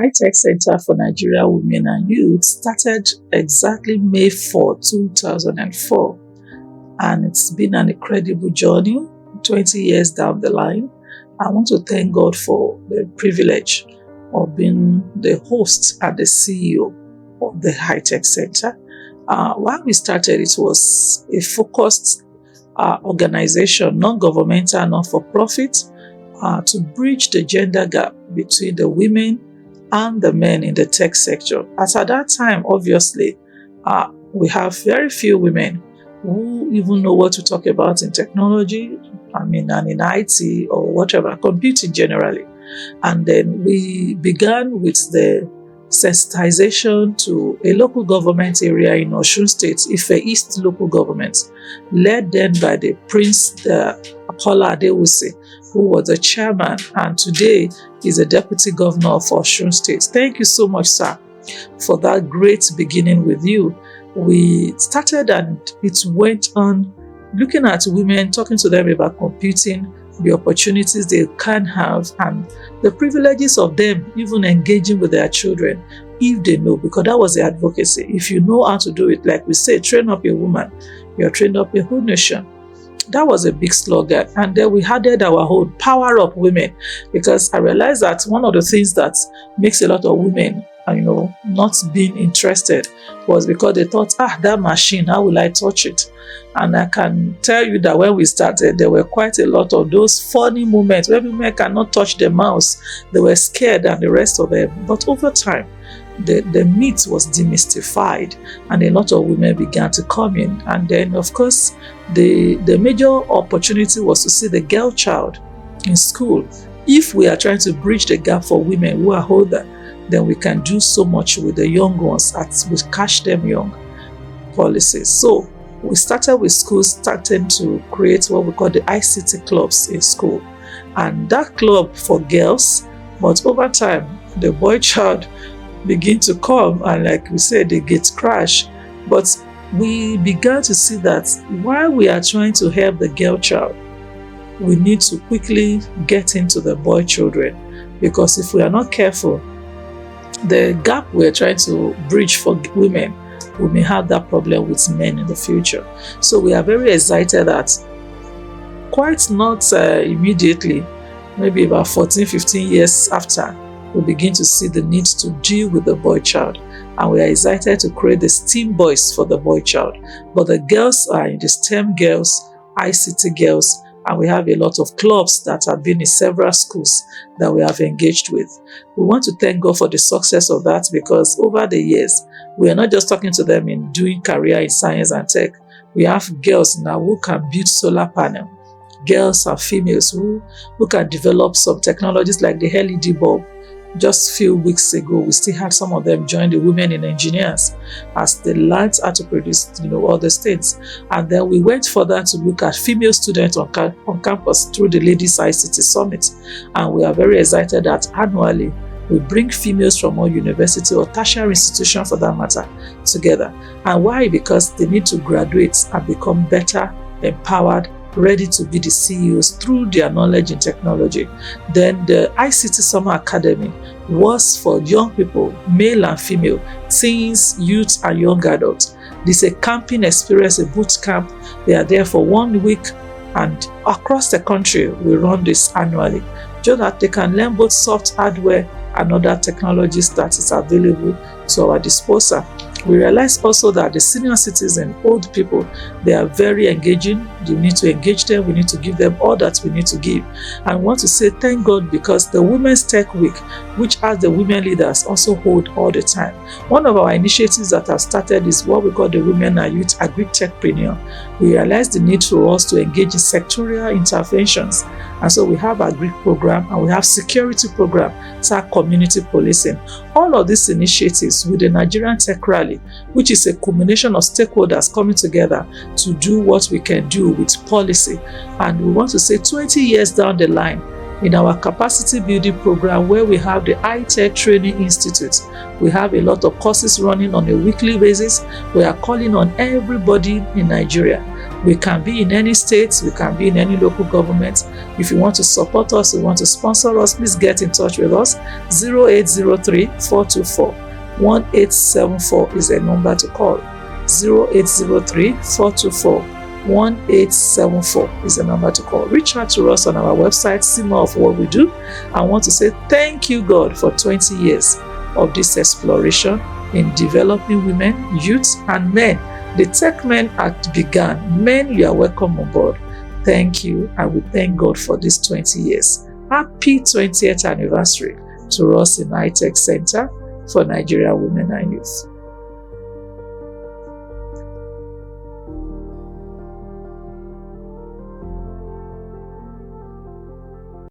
High-Tech Center for Nigeria Women and Youth started exactly May 4, 2004. And it's been an incredible journey, 20 years down the line. I want to thank God for the privilege of being the host and the CEO of the High-Tech Center. While we started, it was a focused organization, non-governmental, not-for-profit, to bridge the gender gap between the women and the men in the tech sector. As at that time, obviously, we have very few women who even know what to talk about in technology, and in IT or whatever, computing generally. And then we began with the sensitization to a local government area in Osun State, Ife East local government, led then by the Prince Paula Adewusi, who was the chairman and today is the deputy governor of Osun State. Thank you so much, sir, for that great beginning with you. We started and it went on looking at women, talking to them about computing, the opportunities they can have, and the privileges of them even engaging with their children if they know, because that was the advocacy. If you know how to do it, like we say, train up a woman, you're trained up a whole nation. That was a big slogan. And then we added our whole power up women, because I realized that one of the things that makes a lot of women not being interested was because they thought, that machine, how will I touch it? And I can tell you that when we started, there were quite a lot of those funny moments where women cannot touch the mouse. They were scared and the rest of them. But over time, the myth was demystified and a lot of women began to come in. And then, of course, the major opportunity was to see the girl child in school. If we are trying to bridge the gap for women who are older, then we can do so much with the young ones as we catch them young policies. So we started with schools starting to create what we call the ICT clubs in school. And that club for girls, but over time, the boy child began to come and like we said, they get crashed. But we began to see that while we are trying to help the girl child, we need to quickly get into the boy children, because if we are not careful, the gap we're trying to bridge for women, we may have that problem with men in the future. So we are very excited that quite not immediately, maybe about 14, 15 years after, we begin to see the need to deal with the boy child. And we are excited to create the STEAM boys for the boy child. But the girls are in the STEM girls, ICT girls, and we have a lot of clubs that have been in several schools that we have engaged with. We want to thank God for the success of that, because over the years, we are not just talking to them in doing career in science and tech. We have girls now who can build solar panel. Girls and females who can develop some technologies like the LED bulb. Just a few weeks ago, we still had some of them join the Women in Engineers as they learned how to produce, all the things. And then we went further to look at female students on campus through the Ladies ICT Summit. And we are very excited that annually we bring females from all university or tertiary institution for that matter together. And why? Because they need to graduate and become better, empowered, ready to be the CEOs through their knowledge in technology. Then the ICT Summer Academy was for young people, male and female, teens, youth and young adults. This is a camping experience, a boot camp. They are there for 1 week, and across the country we run this annually, so that they can learn both soft hardware and other technologies that is available to our disposal. We realize also that the senior citizens, old people, they are very engaging. You need to engage them. We need to give them all that we need to give. And we want to say thank God, because the Women's Tech Week, which as the women leaders also hold all the time. One of our initiatives that have started is what we call the Women and Youth Agri-Techpreneur. We realize the need for us to engage in sectorial interventions. And so we have our Greek program and we have security program, SAC community policing. All of these initiatives with the Nigerian Tech Rally, which is a combination of stakeholders coming together to do what we can do with policy. And we want to say 20 years down the line, In our capacity building program, where we have the High-Tech Training Institute, we have a lot of courses running on a weekly basis. We are calling on everybody in Nigeria. We can be in any state, we can be in any local government. If you want to support us, you want to sponsor us, please get in touch with us. 0803-424-1874 is a number to call. 0803-424-1874 is the number to call. Reach out to us on our website, see more of what we do. I want to say thank you, God, for 20 years of this exploration in developing women, youth, and men. The Tech Men Act began. Men, you are welcome on board. Thank you, and we thank God for these 20 years. Happy 20th anniversary to us in High Tech Center for Nigerian Women and Youth.